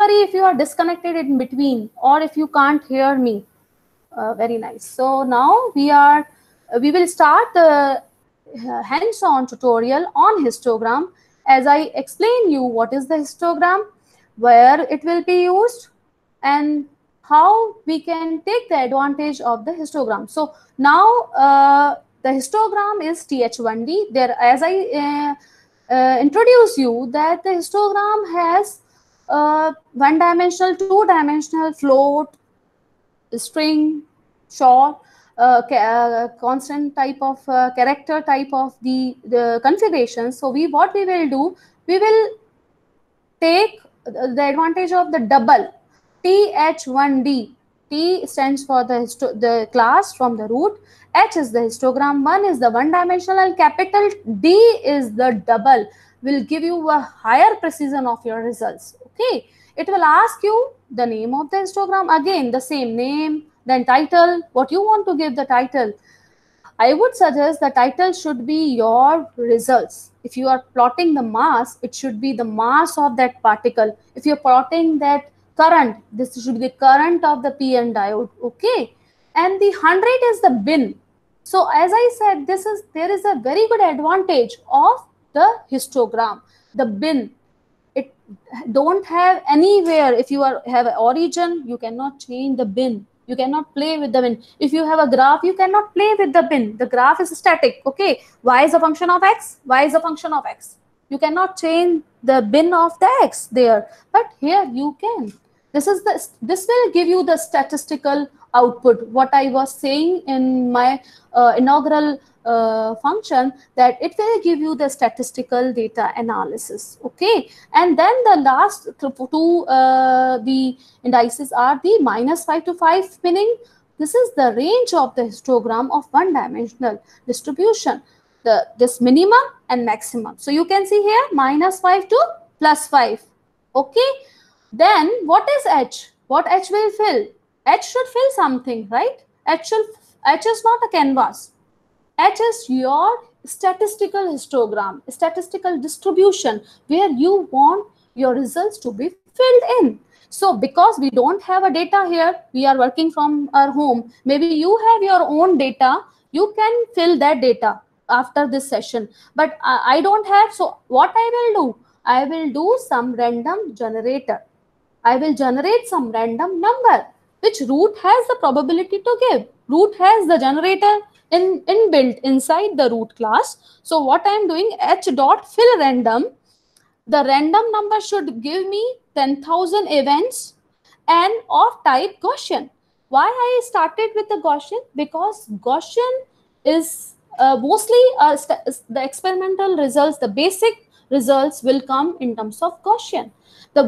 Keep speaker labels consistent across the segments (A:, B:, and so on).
A: worry if you are disconnected in between or if you can't hear me. Very nice. So now we will start the hands-on tutorial on histogram, as I explain you what is the histogram, where it will be used, and how we can take the advantage of the histogram. So now the histogram is Th1d. There, as I introduce you, that the histogram has one-dimensional, two-dimensional, float, string, short, constant type of character type of the configuration. So what we will do, we will take the advantage of the double Th1d. T stands for the class from the root, H is the histogram, 1 is the one-dimensional, capital D is the double, will give you a higher precision of your results. Okay, it will ask you the name of the histogram, again the same name, then title, what you want to give the title. I would suggest the title should be your results. If you are plotting the mass, it should be the mass of that particle. If you're plotting that current, this should be the current of the PN diode. Okay, and the 100 is the bin. So as I said, there is a very good advantage of the histogram, the bin. It don't have anywhere. If you have an origin, you cannot change the bin. You cannot play with the bin. If you have a graph, you cannot play with the bin. The graph is static. Okay, y is a function of x, y is a function of x. You cannot change the bin of the x there, but here you can. This will give you the statistical output. What I was saying in my inaugural function, that it will give you the statistical data analysis. Okay, and then the last two the indices are the -5 to 5 pinning. This is the range of the histogram of one-dimensional distribution, this minimum and maximum. So you can see here -5 to +5. Okay, then what is H? What H will fill? H should fill something, right? H is not a canvas. H is your statistical histogram, statistical distribution, where you want your results to be filled in. So because we don't have a data here, we are working from our home. Maybe you have your own data. You can fill that data after this session. But I don't have. So what I will do? I will do some random generator. I will generate some random number, which root has the probability to give. Root has the generator inbuilt inside the root class. So what I am doing, h dot fill random. The random number should give me 10,000 events and of type Gaussian. Why I started with the Gaussian? Because Gaussian is mostly the experimental results, the basic results will come in terms of Gaussian. The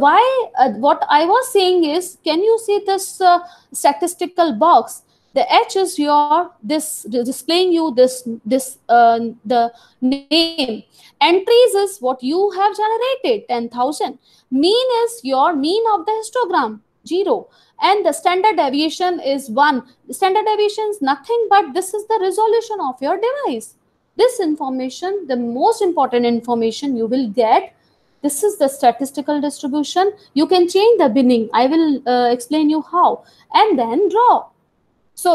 A: what I was saying is, can you see this statistical box? The H is your displaying you the name. Entries is what you have generated, 10,000. Mean is your mean of the histogram, 0. And the standard deviation is 1. The standard deviation is nothing but this is the resolution of your device. This information, the most important information you will get. This is the statistical distribution. You can change the binning. I will explain you how. And then draw. So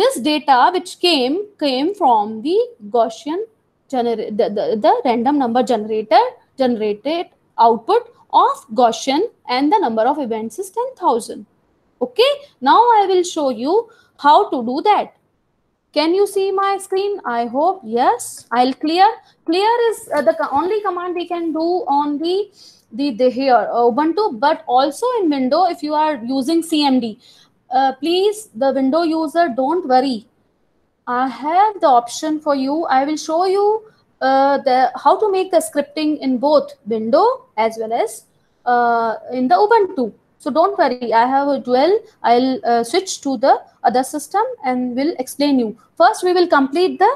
A: this data which came from the Gaussian the random number generated output of Gaussian, and the number of events is 10,000. Okay, now I will show you how to do that. Can you see my screen? I hope yes. I'll clear. Clear is the only command we can do on the here Ubuntu, but also in Window if you are using CMD. Please, the window user, don't worry. I have the option for you. I will show you how to make the scripting in both window as well as in the Ubuntu. So don't worry, I have a dual. I'll switch to the other system and will explain you. First, we will complete the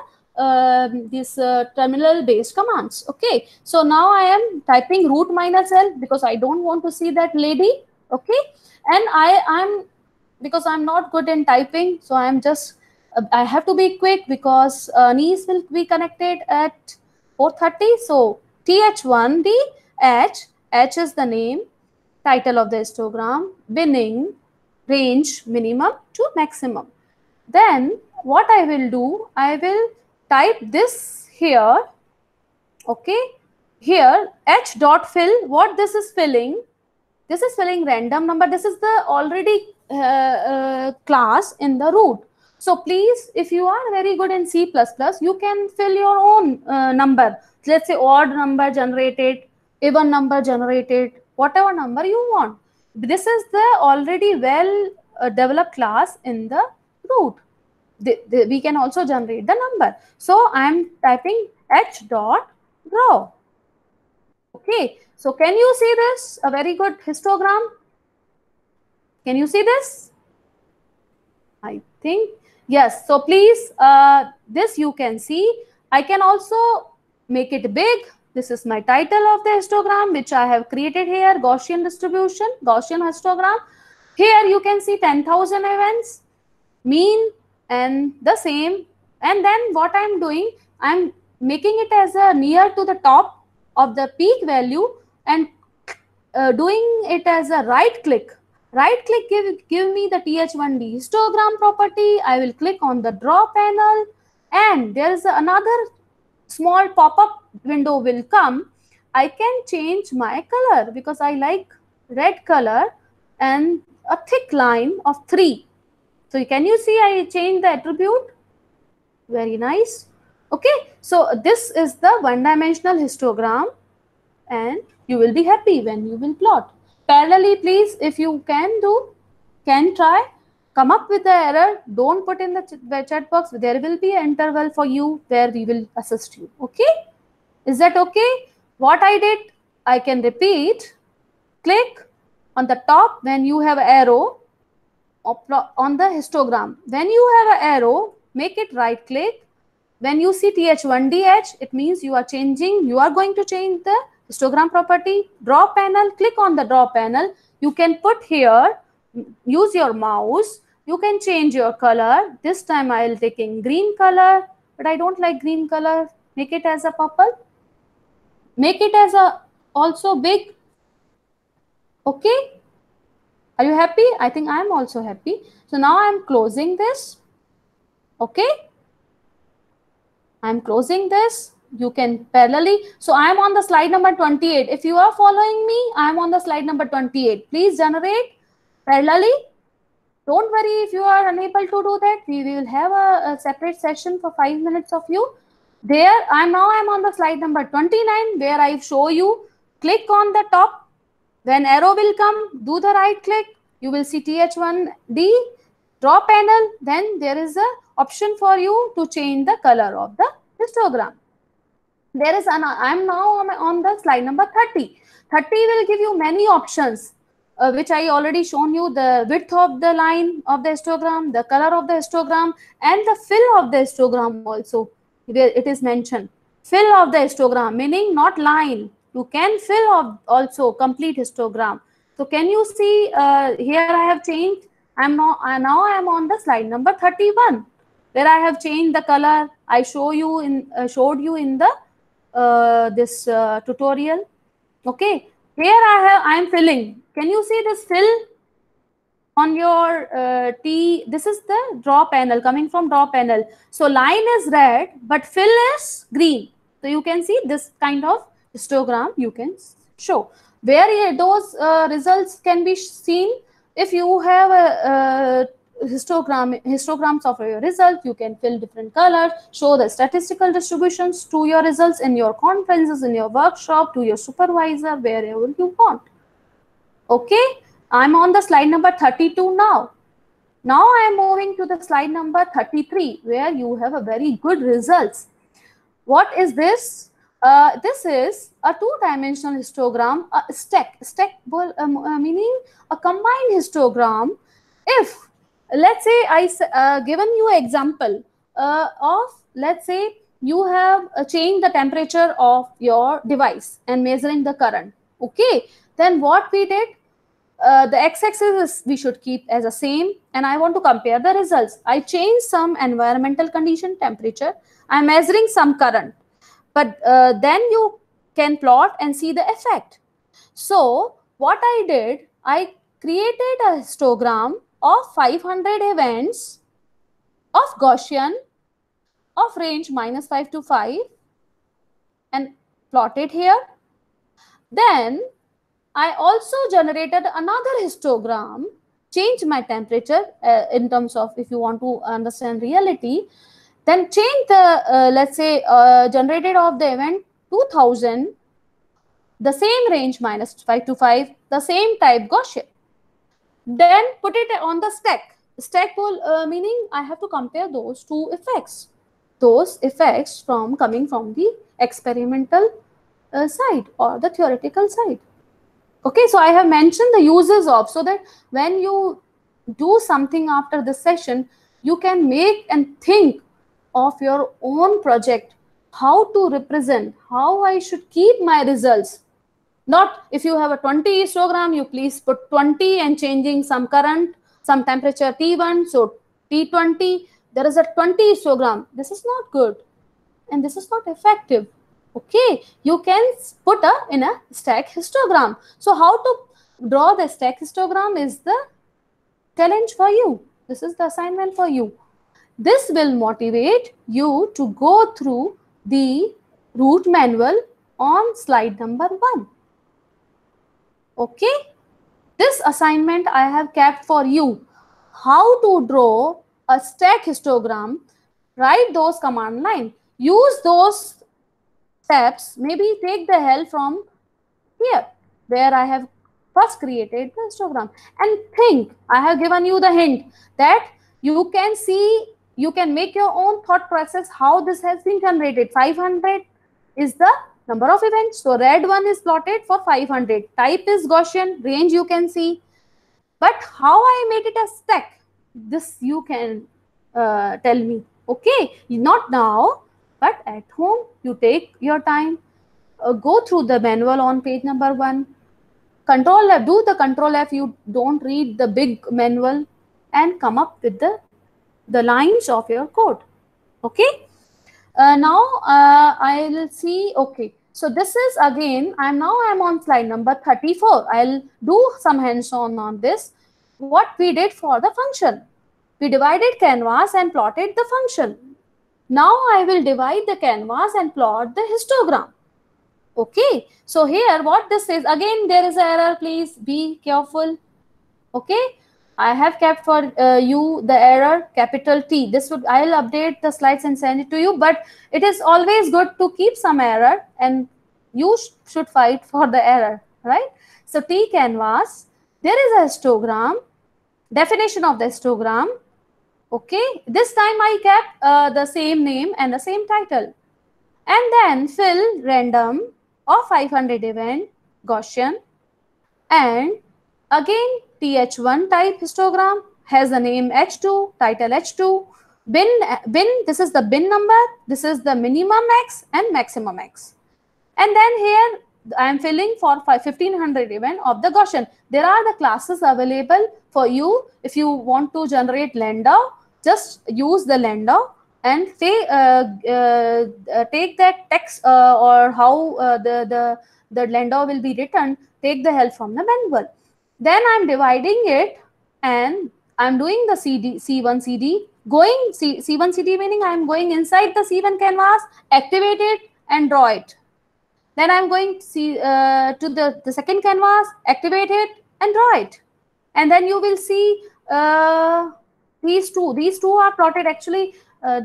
A: these terminal based commands. Okay, so now I am typing root -L because I don't want to see that lady. Okay, and I'm because I'm not good in typing, so I'm just I have to be quick because Nice will be connected at 4:30. So Th1 the H is the name, title of the histogram, winning, range minimum to maximum. Then what I will do, I will type this here, okay. Here h dot fill, what this is filling random number. This is the already class in the root. So please, if you are very good in C++, you can fill your own number. Let's say odd number generated, even number generated, whatever number you want. This is the already well developed class in the root. We can also generate the number. So I am typing h dot draw. Okay, so can you see this? A very good histogram. Can you see this? I think yes. So please, this you can see. I can also make it big. This is my title of the histogram, which I have created here, Gaussian distribution, Gaussian histogram. Here you can see 10,000 events, mean, and the same. And then what I'm doing, I'm making it as a near to the top of the peak value and doing it as a right click. Right click give me the th1d histogram property. I will click on the draw panel, and there is another small pop-up window will come. I can change my color because I like red color and a thick line of 3. So can you see I change the attribute? Very nice. Okay, so this is the one-dimensional histogram, and you will be happy when you will plot. Parallelly, please, if you can try, come up with the error. Don't put in the chat box. There will be an interval for you where we will assist you. Okay, is that okay? What I did, I can repeat. Click on the top when you have arrow on the histogram. When you have an arrow, make it right click. When you see th1dh, it means you are going to change the histogram property. Draw panel, click on the draw panel. You can put here, use your mouse. You can change your color. This time I will take in green color, but I don't like green color. Make it as a purple. Make it as a also big. Okay. Are you happy? I think I am also happy. So now I am closing this. Okay. I am closing this. You can parallelly. So I am on the slide number 28. If you are following me, I am on the slide number 28. Please generate parallelly. Don't worry if you are unable to do that. We will have a separate session for 5 minutes of you. There, I'm on the slide number 29 where I show you. Click on the top. When arrow will come, do the right click. You will see th1d draw panel. Then there is a option for you to change the color of the histogram. There is I'm now on the slide number 30. 30 will give you many options, which I already shown you: the width of the line of the histogram, the color of the histogram, and the fill of the histogram also. It is mentioned. Fill of the histogram, meaning not line. You can fill of also complete histogram. So can you see here I have changed. Now I am on the slide number 31 where I have changed the color. I showed you in the this tutorial. Okay, here I am filling. Can you see this fill on your T? This is the draw panel, coming from draw panel. So line is red, but fill is green. So you can see this kind of histogram you can show. Where those results can be seen, if you have a histograms of your result, you can fill different colors, show the statistical distributions to your results in your conferences, in your workshop, to your supervisor, wherever you want. Okay, I'm on the slide number 32 now. Now I am moving to the slide number 33 where you have a very good results. What is this? This is a two-dimensional histogram, a stack meaning a combined histogram. If let's say I given you an example of, let's say you have changed the temperature of your device and measuring the current. Okay, then what we did, the x-axis we should keep as the same, and I want to compare the results. I change some environmental condition, temperature. I'm measuring some current, but then you can plot and see the effect. So what I did, I created a histogram of 500 events of Gaussian of range -5 to 5 and plotted here. Then I also generated another histogram, changed my temperature in terms of, if you want to understand reality, then change the, let's say, generated of the event 2000, the same range -5 to 5, the same type Gaussian. Then put it on the stack. Stack will, meaning I have to compare those two effects. Those effects from coming from the experimental side or the theoretical side. Okay, so I have mentioned the uses of, so that when you do something after this session, you can make and think of your own project, how to represent, how I should keep my results. Not if you have a 20 histogram, you please put 20 and changing some current, some temperature T1, so T20, there is a 20 histogram. This is not good and this is not effective. Okay, you can put in a stack histogram. So how to draw the stack histogram is the challenge for you. This is the assignment for you. This will motivate you to go through the root manual on slide number 1. Okay, this assignment I have kept for you. How to draw a stack histogram, write those command line, use those steps, maybe take the help from here where I have first created the histogram, and think. I have given you the hint that you can see, you can make your own thought process how this has been generated. 500 is the number of events, so red one is plotted for 500, type is Gaussian, range you can see, but how I made it a stack, this you can tell me. Okay, not now, but at home you take your time, go through the manual on page number 1, Control F, do the Control F, you don't read the big manual, and come up with the lines of your code. Okay, now I will see. Okay, so this is again, I'm on slide number 34. I'll do some hands-on on this. What we did for the function, we divided canvas and plotted the function. Now I will divide the canvas and plot the histogram. Okay, so here what this is, again there is an error, please be careful. Okay, I have kept for you the error capital T. This would, I'll update the slides and send it to you, but it is always good to keep some error and you should fight for the error, right? So T canvas, there is a histogram, definition of the histogram. Okay, this time I kept the same name and the same title, and then fill random of 500 event Gaussian, and again TH1 type histogram, has the name H2, title H2, bin, this is the bin number, this is the minimum X and maximum X, and then here I am filling for 1500 event of the Gaussian. There are the classes available for you. If you want to generate Landau, just use the Landau and say, take that text or how the Landau will be written, take the help from the manual. Then I'm dividing it and I'm doing the C1 CD, going C1 CD meaning I'm going inside the C1 canvas, activate it and draw it. Then I'm going to the second canvas, activate it and draw it. And then you will see these two are plotted. Actually,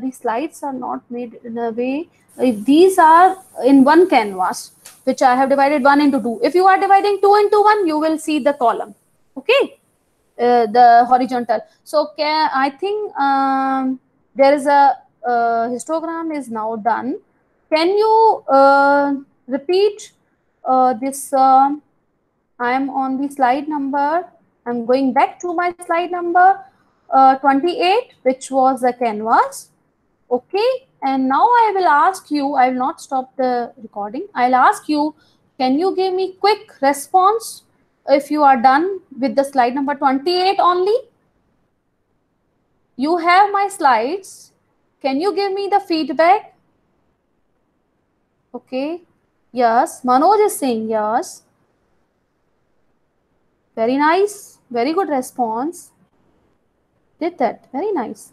A: these slides are not made in a way. These are in one canvas, which I have divided 1 into 2. If you are dividing 2 into 1, you will see the column. Okay, the horizontal. So I think there is a histogram is now done. Can you repeat this? I am on the slide number. I'm going back to my slide number 28, which was the canvas. Okay, and now I will ask you, I will not stop the recording. I'll ask you, can you give me quick response if you are done with the slide number 28 only? You have my slides. Can you give me the feedback? Okay, yes, Manoj is saying yes. Very nice. Very good response. Did that. Very nice.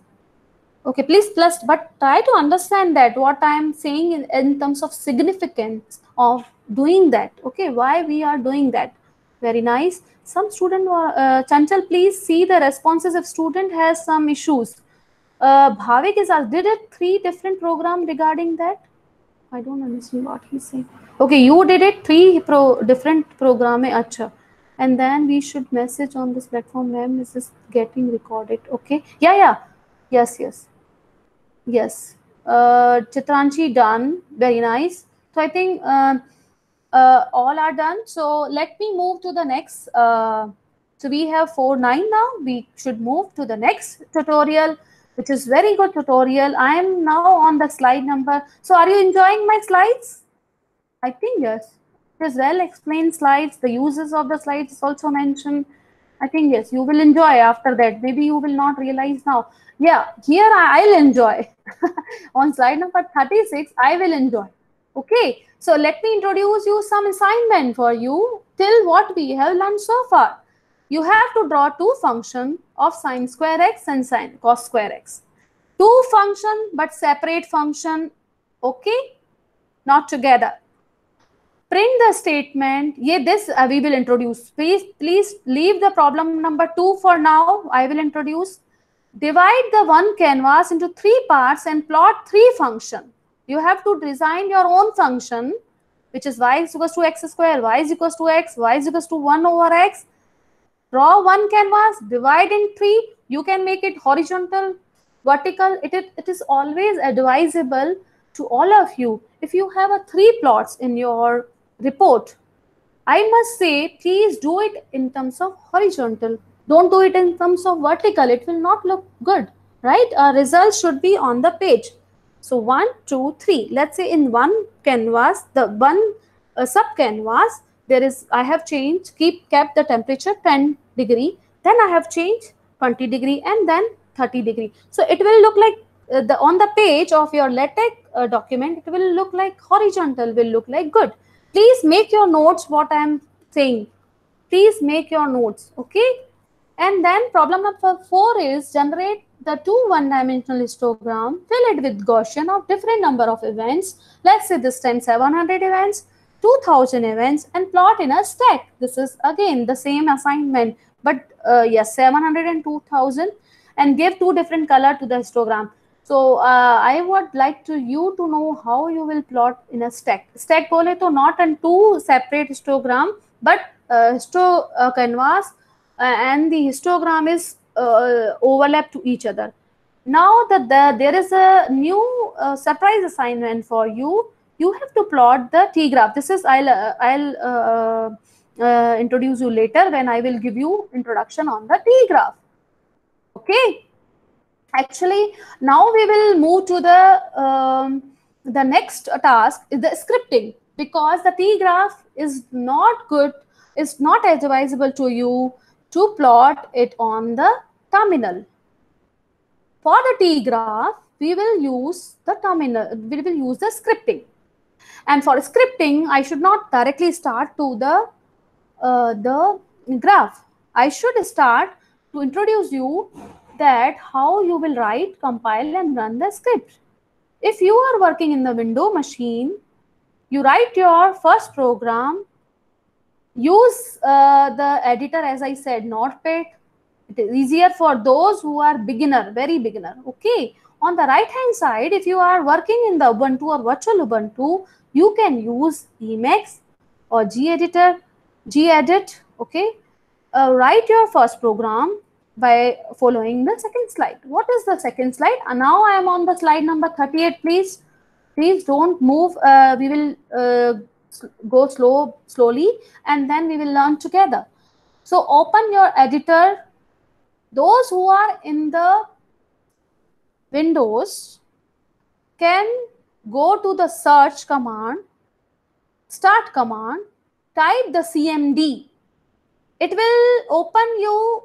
A: Okay, please plus, but try to understand that what I am saying in terms of significance of doing that. Okay, why we are doing that. Very nice. Some student, Chanchal, please see the responses if student has some issues. Bhavik is asked, did it 3 different program regarding that? I don't understand what he's saying. Okay, you did it 3 different program. Acha. And then we should message on this platform, ma'am, is this getting recorded? Okay. Yeah, yeah. Yes, yes. Yes. Chitranshi done. Very nice. So I think all are done. So let me move to the next. So we have 4.9 now. We should move to the next tutorial, which is very good tutorial. I am now on the slide number. So are you enjoying my slides? I think yes. It is well explained slides. The uses of the slides is also mentioned. I think yes, you will enjoy after that. Maybe you will not realize now. Yeah, here I'll enjoy. On slide number 36, I will enjoy. Okay, so let me introduce you some assignment for you till what we have learned so far. You have to draw 2 functions of sine square x and sine cos square x. 2 function but separate function. Okay, not together. Print the statement. Yeah, this we will introduce. Please leave the problem number 2 for now. I will introduce. Divide the one canvas into 3 parts and plot 3 function. You have to design your own function, which is y is equals to x square, y is equals to x, y is equals to 1 over x. Draw one canvas, divide in 3. You can make it horizontal, vertical. It is always advisable to all of you. If you have a 3 plots in your report, I must say, please do it in terms of horizontal. Don't do it in terms of vertical. It will not look good, right? Our results should be on the page. So 1, 2, 3. Let's say in one canvas, the one sub canvas, there is, I have changed, kept the temperature 10 degree. Then I have changed 20 degree and then 30 degree. So it will look like on the page of your LaTeX document, it will look like horizontal, will look like good. Please make your notes what I am saying. Please make your notes, okay? And then problem number 4 is generate the 2 one-dimensional histogram, fill it with Gaussian of different number of events. Let's say this time 700 events, 2000 events, and plot in a stack. This is again the same assignment, but yes, 700 and 2000, and give 2 different color to the histogram. So I would like you to know how you will plot in a stack. Stack bole to not in 2 separate histogram, but canvas and the histogram is overlap to each other. Now that there is a new surprise assignment for you. You have to plot the T graph. This is I'll introduce you later when I will give you introduction on the T graph. Okay. Actually, now we will move to the next task is the scripting, because the T graph is not good, is not advisable to you to plot it on the terminal. For the T graph, we will use the terminal, we will use the scripting. And for scripting, I should not directly start to the graph. I should start to introduce you that how you will write, compile and run the script. If you are working in the window machine, you write your first program, use the editor as I said, Notepad. It is easier for those who are beginner, very beginner. Okay. On the right hand side, if you are working in the Ubuntu or virtual Ubuntu, you can use Emacs or Gedit. Okay. Write your first program by following the second slide. What is the second slide? Now I am on the slide number 38. Please don't move. We will go slowly, and then we will learn together. So open your editor. Those who are in the Windows can go to the search command, start command, type the CMD. It will open you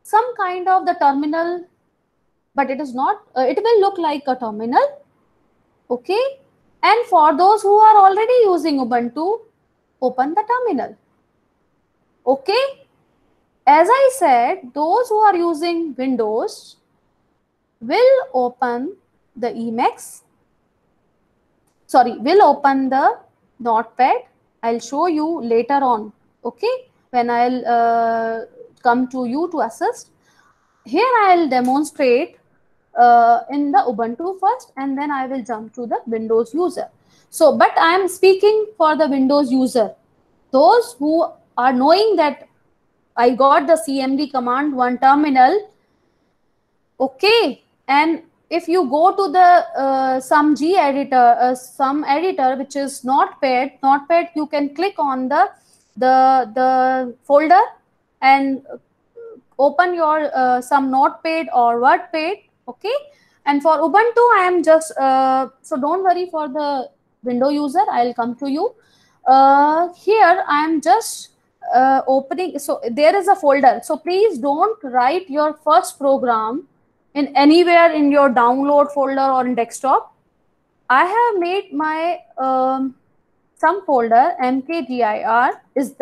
A: some kind of the terminal, but it is not, it will look like a terminal. Okay. And for those who are already using Ubuntu, open the terminal. Okay. As I said, those who are using Windows will open the Emacs. Sorry, will open the Notepad. I'll show you later on. Okay. When I'll come to you to assist. Here I'll demonstrate in the Ubuntu first, and then I will jump to the Windows user. So, but I am speaking for the Windows user. Those who are knowing that I got the CMD command one terminal, okay, and if you go to the some editor which is Notepad, you can click on the folder and open your some Notepad or WordPad, okay. And for Ubuntu, I am just so don't worry for the window user. I'll come to you. Here I am just opening. So there is a folder. So please don't write your first program in anywhere in your download folder or in desktop. I have made my some folder. mkdir is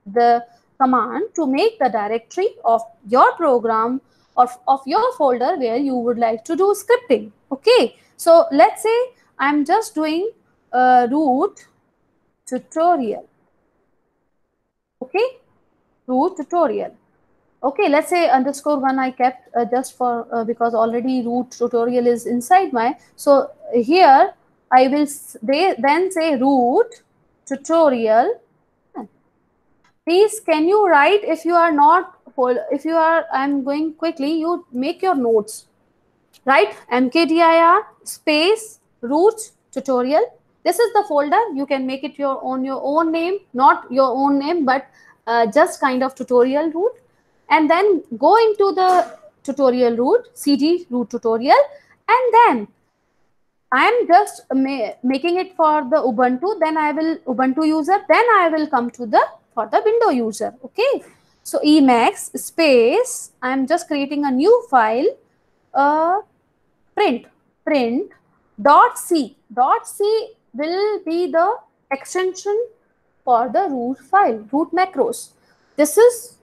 A: the command to make the directory of your program or of your folder where you would like to do scripting. Okay, so let's say I'm just doing root tutorial. Okay, root tutorial. Okay, let's say _1 I kept just for because already root tutorial is inside my. So here I will then say root tutorial. Please, can you write if you are not, if you are, I'm going quickly, you make your notes. Write mkdir space root tutorial. This is the folder. You can make it your own name, not your own name, but just kind of tutorial root. And then go into the tutorial root, cd root tutorial, and then I am just making it for the Ubuntu, then I will Ubuntu user, then I will come to the for the window user. Okay. So Emacs space, I am just creating a new file, print .c. .c will be the extension for the root file, root macros. This is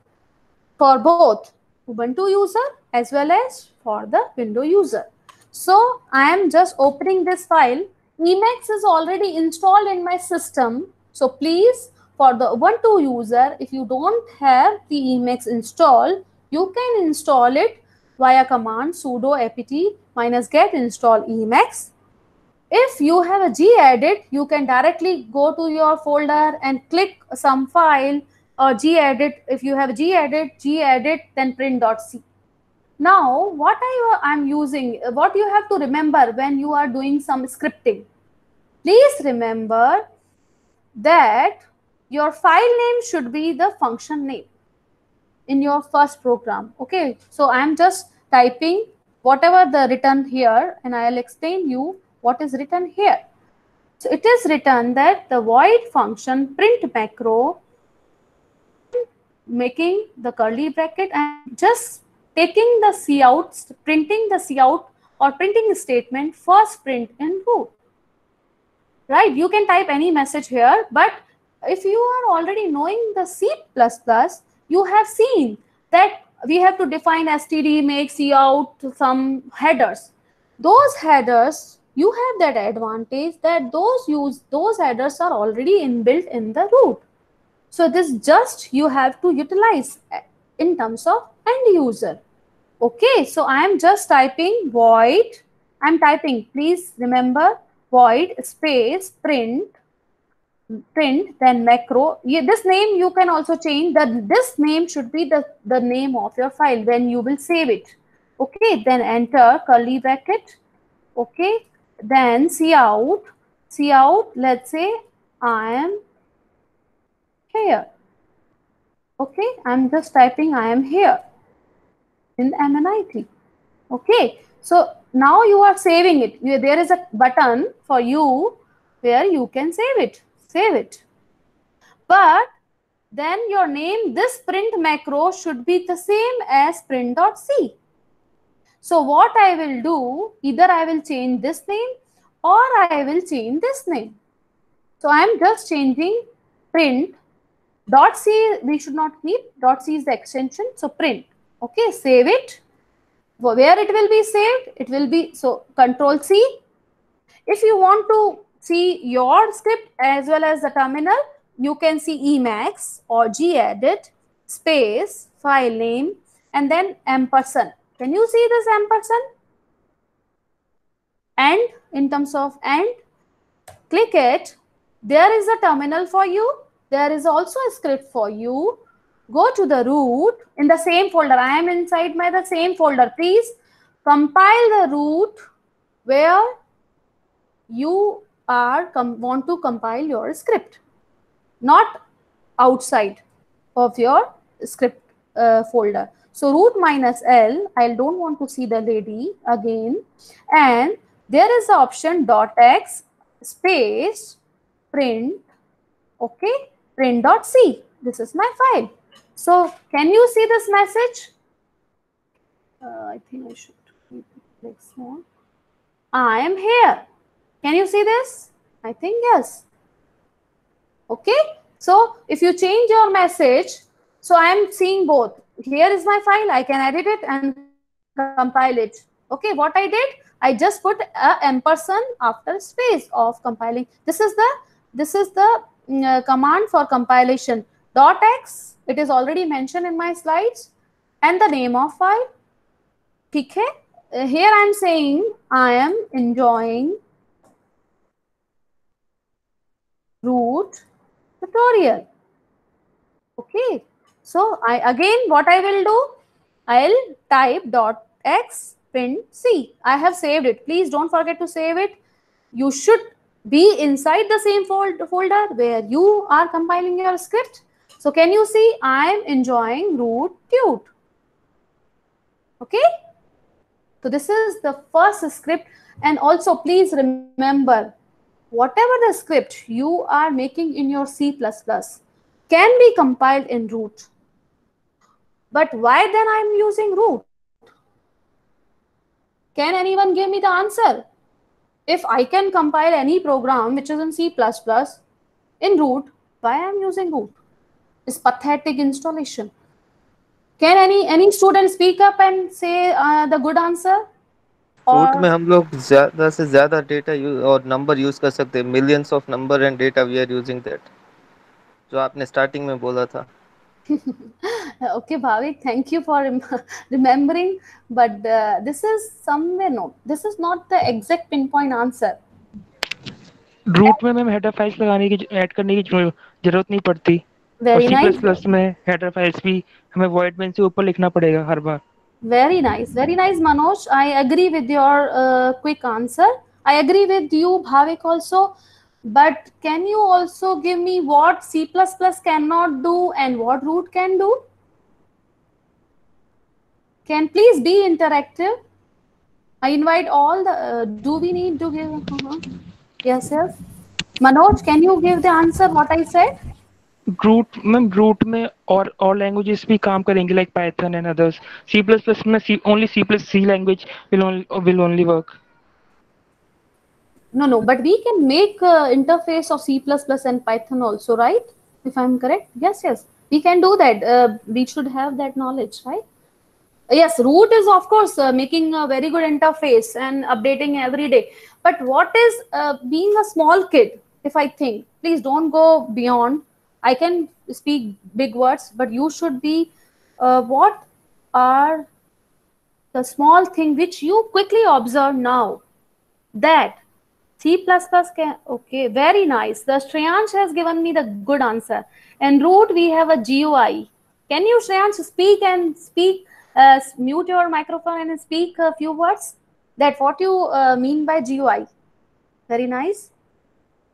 A: for both Ubuntu user as well as for the window user. So I am just opening this file. Emacs is already installed in my system. So please, for the Ubuntu user, if you don't have the Emacs installed, you can install it via command sudo apt -get install Emacs. If you have a gedit, you can directly go to your folder and click some file or gedit. If you have gedit, then print.c. Now, what I'm using, what you have to remember when you are doing some scripting. Please remember that your file name should be the function name in your first program. Okay, so I'm just typing whatever the written here, and I'll explain you what is written here. So it is written that the void function print macro, making the curly bracket and just taking the cout, printing the cout or printing statement first print in root. Right? You can type any message here, but if you are already knowing the C++, you have seen that we have to define std, make cout, some headers. Those headers, you have that advantage that those headers are already inbuilt in the root. So this just you have to utilize in terms of end user. Okay, so I am just typing void. I'm typing, please remember, void space print then macro. This name you can also change. This name should be the name of your file when you will save it. Okay, then enter curly bracket. Okay, then cout, let's say I am here. Okay, I'm just typing I am here in MNIT. Okay, so now you are saving it. There is a button for you where you can save it. But then your name, this print macro should be the same as print.c. So what I will do, either I will change this name or I will change this name. So I am just changing print .c we should not keep. .c is the extension. So print. Okay, save it. Where it will be saved? It will be, so Control C. If you want to see your script as well as the terminal, you can see Emacs or gedit space file name and then ampersand. Can you see this ampersand? And in terms of and, click it. There is a terminal for you. There is also a script for you. Go to the root in the same folder. I am inside the same folder. Please compile the root where you are want to compile your script, not outside of your script folder. So root -l, I don't want to see the lady again, and there is the option .x space print, okay, print.c. This is my file. So can you see this message? I think I should keep it like small. I am here. Can you see this? I think yes. Okay. So if you change your message, so I am seeing both. Here is my file. I can edit it and compile it. Okay. What I did, I just put a ampersand after space of compiling. This is the command for compilation. .x. It is already mentioned in my slides, and the name of file. Okay. Here I am saying I am enjoying root tutorial. Okay. So what I will do, I'll type .x print c. I have saved it. Please don't forget to save it. You should be inside the same folder where you are compiling your script. So can you see I am enjoying root tut. Okay. So this is the first script, and also please remember, whatever the script you are making in your C++ can be compiled in root. But why then I am using root? Can anyone give me the answer? If I can compile any program which is in C++ in root, why I am using root? It's pathetic installation. Can any student speak up and say the good answer?
B: Root में हम लोग ज़्यादा से ज़्यादा data और number use कर सकते हैं, millions of number and data we are using that, जो आपने स्टार्टिंग में बोला था.
A: Okay, Bhavik, thank you for remembering, but this is somewhere, no, this is not the exact pinpoint answer.
C: Root में ma'am header files लगाने की add करने की जरूरत नहीं पड़ती.
A: Very
C: और
A: nice.
C: C++ में हेडर फाइल्स भी हमें void main से ऊपर लिखना पड़ेगा हर बार.
A: Very nice, Manoj. I agree with your quick answer. I agree with you, Bhavik, also. But can you also give me what C++ cannot do and what root can do? Can please be interactive? I invite all the. Do we need to give? Yes, yes. Manoj, can you give the answer what I said?
C: Root में और languages भी काम करेंगे, like Python and others. C++ में only C language will only work.
A: No, but we can make interface of C++ and Python also, right? If I'm correct. Yes, we can do that. We should have that knowledge, right? Yes, root is of course making a very good interface and updating every day. But what is being a small kid? If I think, please don't go beyond. I can speak big words, but you should be what are the small thing which you quickly observe now that C++ can, okay, very nice. The Shreyansh has given me the good answer. And root, we have a GUI. Can you, Shreyansh, speak, mute your microphone and speak a few words? That what you mean by GUI. Very nice.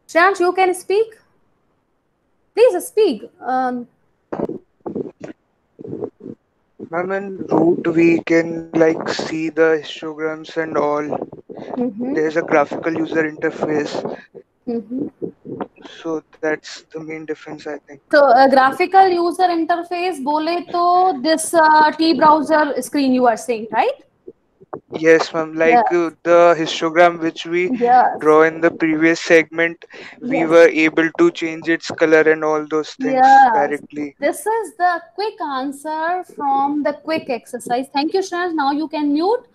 A: Shreyansh, you can speak. Please speak.
D: Ma'am, in root we can like see the histograms and all. There's a graphical user interface. So that's the main difference, I think.
A: So graphical user interface, bole to this T browser screen you are saying, right?
D: Yes, ma'am.
A: Yes,
D: Like the histogram which we
A: yes,
D: draw in the previous segment, we
A: yes,
D: were able to change its color and all those things
A: yes.
D: directly.
A: This is the quick answer from the quick exercise. Thank you, Shreyans. Now you can mute.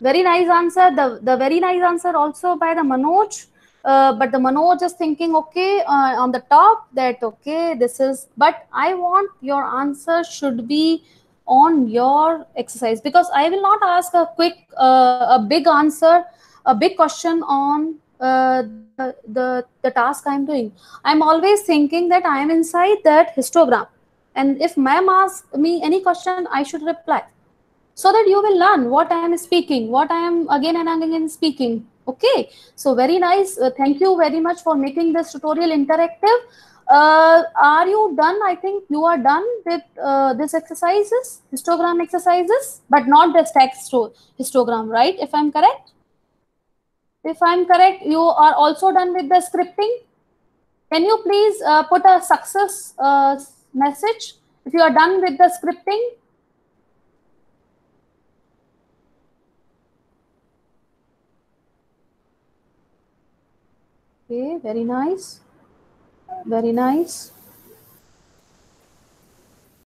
A: Very nice answer. The very nice answer also by the Manoj. But the Manoj is thinking, okay, on the top that, okay, this is, but I want your answer should be on your exercise, because I will not ask a quick, a big answer, a big question on the task I'm doing. I'm always thinking that I am inside that histogram. And if ma'am asks me any question, I should reply, so that you will learn what I am speaking, what I am again and again speaking. Okay, so very nice. Thank you very much for making this tutorial interactive. Are you done? I think you are done with this exercises, histogram exercises, but not the text histogram, right? If I'm correct? If I'm correct, you are also done with the scripting. Can you please put a success message if you are done with the scripting? Okay, very nice. Very nice.